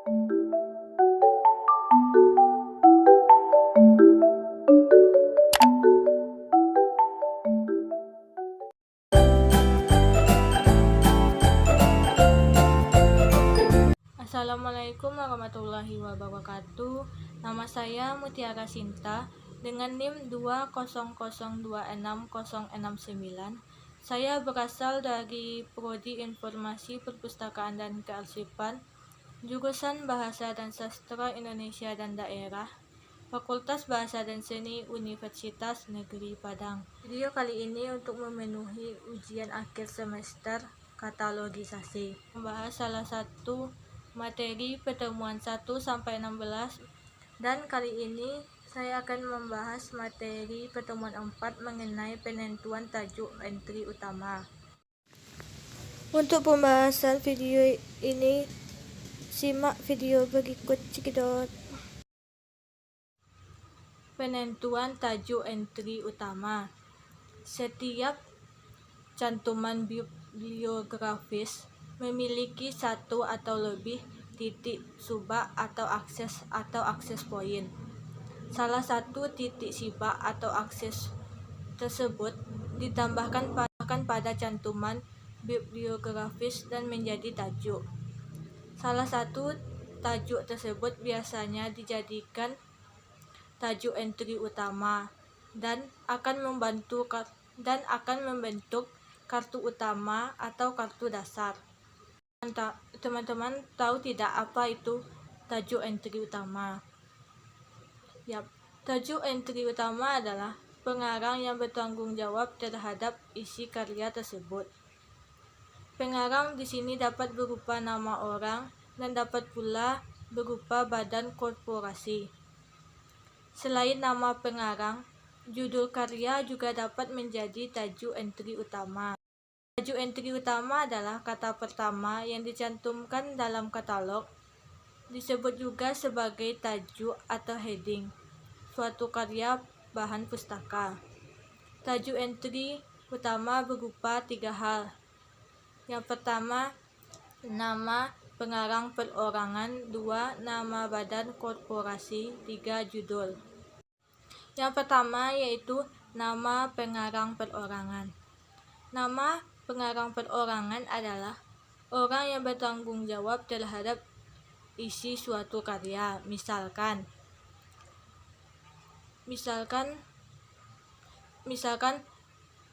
Assalamualaikum warahmatullahi wabarakatuh. Nama saya Mutiara Sinta dengan NIM 200260669. Saya berasal dari Prodi Informasi Perpustakaan dan Kearsipan, jurusan Bahasa dan Sastra Indonesia dan Daerah, Fakultas Bahasa dan Seni Universitas Negeri Padang. Video kali ini untuk memenuhi ujian akhir semester katalogisasi, membahas salah satu materi pertemuan 1-16, dan kali ini saya akan membahas materi pertemuan 4 mengenai penentuan tajuk entry utama. Untuk pembahasan video ini, simak video berikut cekidot. Penentuan tajuk entry utama. Setiap cantuman bibliografis memiliki satu atau lebih titik subak atau akses poin. Salah satu titik sibak atau akses tersebut ditambahkan pada cantuman bibliografis dan menjadi tajuk. Salah satu tajuk tersebut biasanya dijadikan tajuk entry utama dan akan membentuk kartu utama atau kartu dasar. Teman-teman tahu tidak apa itu tajuk entry utama? Yap, tajuk entry utama adalah pengarang yang bertanggung jawab terhadap isi karya tersebut. Pengarang di sini dapat berupa nama orang dan dapat pula berupa badan korporasi. Selain nama pengarang, judul karya juga dapat menjadi tajuk entry utama. Tajuk entry utama adalah kata pertama yang dicantumkan dalam katalog. Disebut juga sebagai tajuk atau heading suatu karya bahan pustaka. Tajuk entry utama berupa 3 hal. Yang pertama, nama pengarang perorangan, 2 nama badan korporasi, 3 judul. Yang pertama yaitu nama pengarang perorangan. Nama pengarang perorangan adalah orang yang bertanggung jawab terhadap isi suatu karya. Misalkan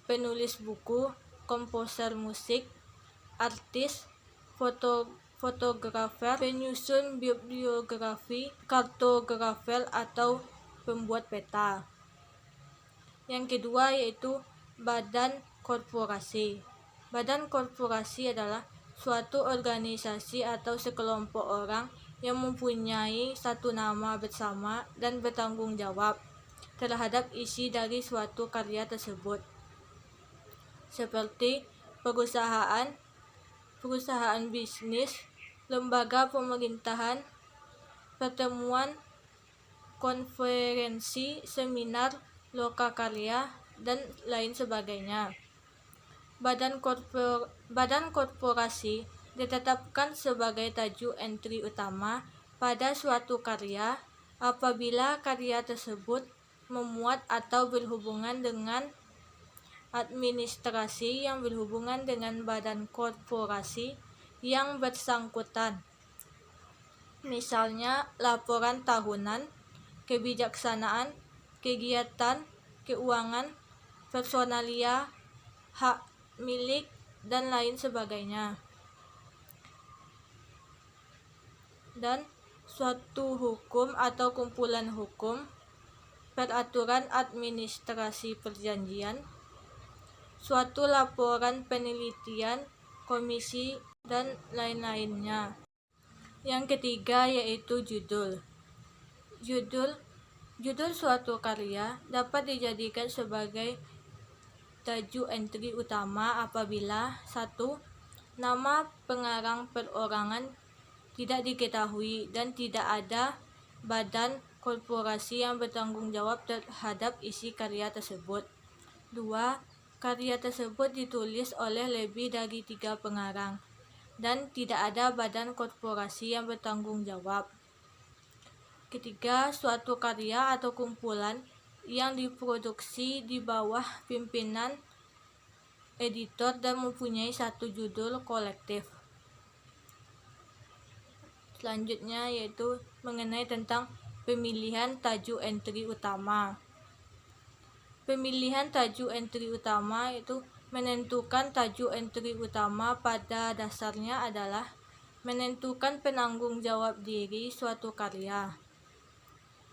penulis buku, komposer musik, artis, fotografer, penyusun bibliografi, kartografer, atau pembuat peta. Yang kedua yaitu badan korporasi. Badan korporasi adalah suatu organisasi atau sekelompok orang yang mempunyai satu nama bersama dan bertanggung jawab terhadap isi dari suatu karya tersebut. Seperti perusahaan bisnis, lembaga pemerintahan, pertemuan, konferensi, seminar, lokakarya, dan lain sebagainya. Badan korporasi ditetapkan sebagai tajuk entry utama pada suatu karya apabila karya tersebut memuat atau berhubungan dengan administrasi yang berhubungan dengan badan korporasi yang bersangkutan. Misalnya laporan tahunan, kebijaksanaan, kegiatan, keuangan, personalia, hak milik, dan lain sebagainya. Dan suatu hukum atau kumpulan hukum, peraturan administrasi perjanjian, suatu laporan penelitian, komisi, dan lain-lainnya. Yang ketiga yaitu judul. Judul suatu karya dapat dijadikan sebagai tajuk entry utama apabila 1. Nama pengarang perorangan tidak diketahui dan tidak ada badan korporasi yang bertanggung jawab terhadap isi karya tersebut. 2. Karya tersebut ditulis oleh lebih dari 3 pengarang. dan tidak ada badan korporasi yang bertanggung jawab. Ketiga, suatu karya atau kumpulan yang diproduksi di bawah pimpinan editor dan mempunyai satu judul kolektif. Selanjutnya yaitu mengenai tentang pemilihan tajuk entry utama. Pemilihan tajuk entry utama itu menentukan tajuk entry utama pada dasarnya adalah menentukan penanggung jawab diri suatu karya.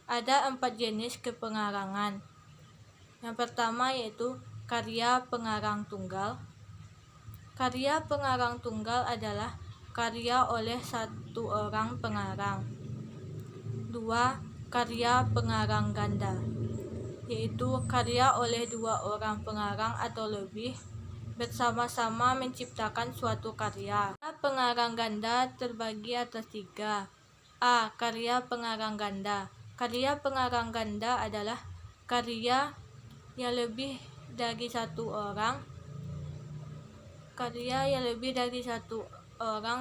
Ada 4 jenis kepengarangan. Yang pertama yaitu karya pengarang tunggal. Karya pengarang tunggal adalah karya oleh satu orang pengarang. 2. Karya pengarang ganda, yaitu karya oleh 2 orang pengarang atau lebih bersama-sama menciptakan suatu karya. Pengarang ganda terbagi atas 3. A. Karya pengarang ganda. Karya pengarang ganda adalah karya yang lebih dari satu orang.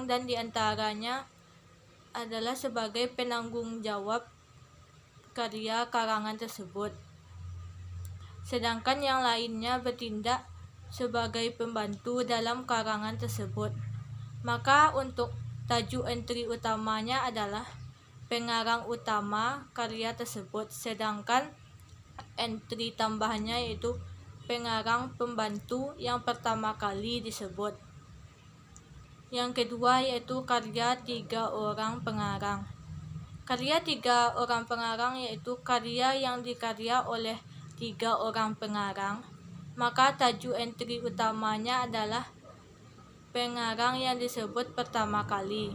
Dan diantaranya adalah sebagai penanggung jawab karya karangan tersebut. Sedangkan yang lainnya bertindak sebagai pembantu dalam karangan tersebut. Maka untuk tajuk entry utamanya adalah pengarang utama karya tersebut, sedangkan entry tambahannya yaitu pengarang pembantu yang pertama kali disebut. Yang kedua yaitu karya 3 orang pengarang. Karya 3 orang pengarang yaitu karya yang dikarya oleh 3 orang pengarang. Maka tajuk entry utamanya adalah pengarang yang disebut pertama kali.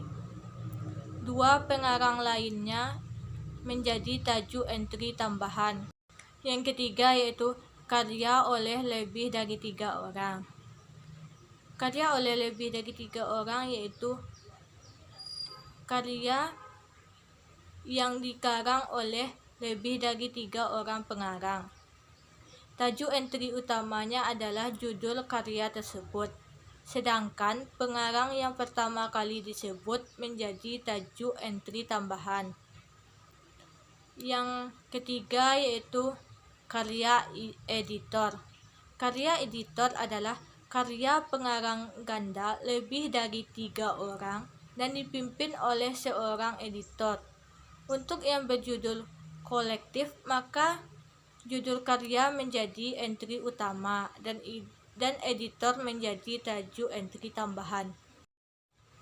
2 pengarang lainnya menjadi tajuk entry tambahan. Yang ketiga yaitu karya oleh lebih dari 3 orang. Karya oleh lebih dari 3 orang yaitu karya yang dikarang oleh lebih dari 3 orang pengarang. Tajuk entry utamanya adalah judul karya tersebut, sedangkan pengarang yang pertama kali disebut menjadi tajuk entry tambahan. Yang ketiga yaitu karya editor. Karya editor adalah karya pengarang ganda lebih dari 3 orang dan dipimpin oleh seorang editor. Untuk yang berjudul kolektif, maka judul karya menjadi entry utama dan editor menjadi tajuk entry tambahan.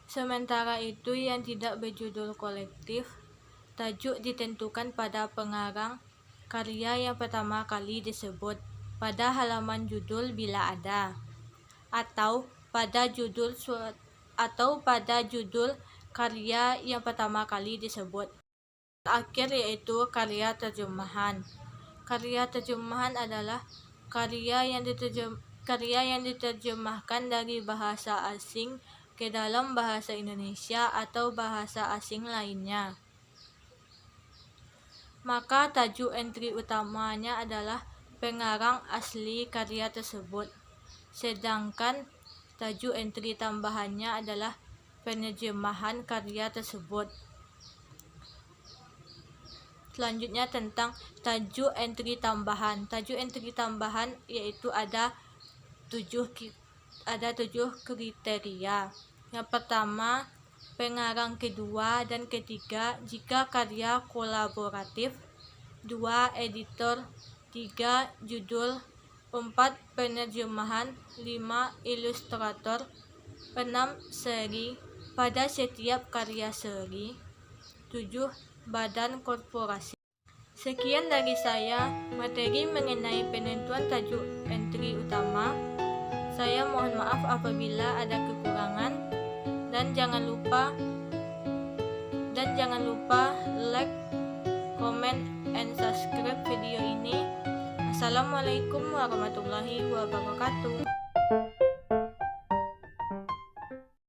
Sementara itu yang tidak berjudul kolektif, tajuk ditentukan pada pengarang karya yang pertama kali disebut pada halaman judul bila ada, atau pada judul karya yang pertama kali disebut. Terakhir yaitu karya terjemahan. Karya terjemahan adalah karya yang diterjemahkan dari bahasa asing ke dalam bahasa Indonesia atau bahasa asing lainnya. Maka tajuk entry utamanya adalah pengarang asli karya tersebut, sedangkan tajuk entry tambahannya adalah penerjemahan karya tersebut. Selanjutnya tentang tajuk entry tambahan. Tajuk entry tambahan yaitu ada 7 kriteria. Yang pertama, pengarang kedua dan ketiga jika karya kolaboratif. 2. Editor. 3. Judul. 4. Penerjemahan. 5. Ilustrator. 6. Seri pada setiap karya seri. 7. Badan korporasi. Sekian dari saya materi mengenai penentuan tajuk entry utama. Saya mohon maaf apabila ada kekurangan dan jangan lupa like, comment, and subscribe video ini. Assalamualaikum warahmatullahi wabarakatuh.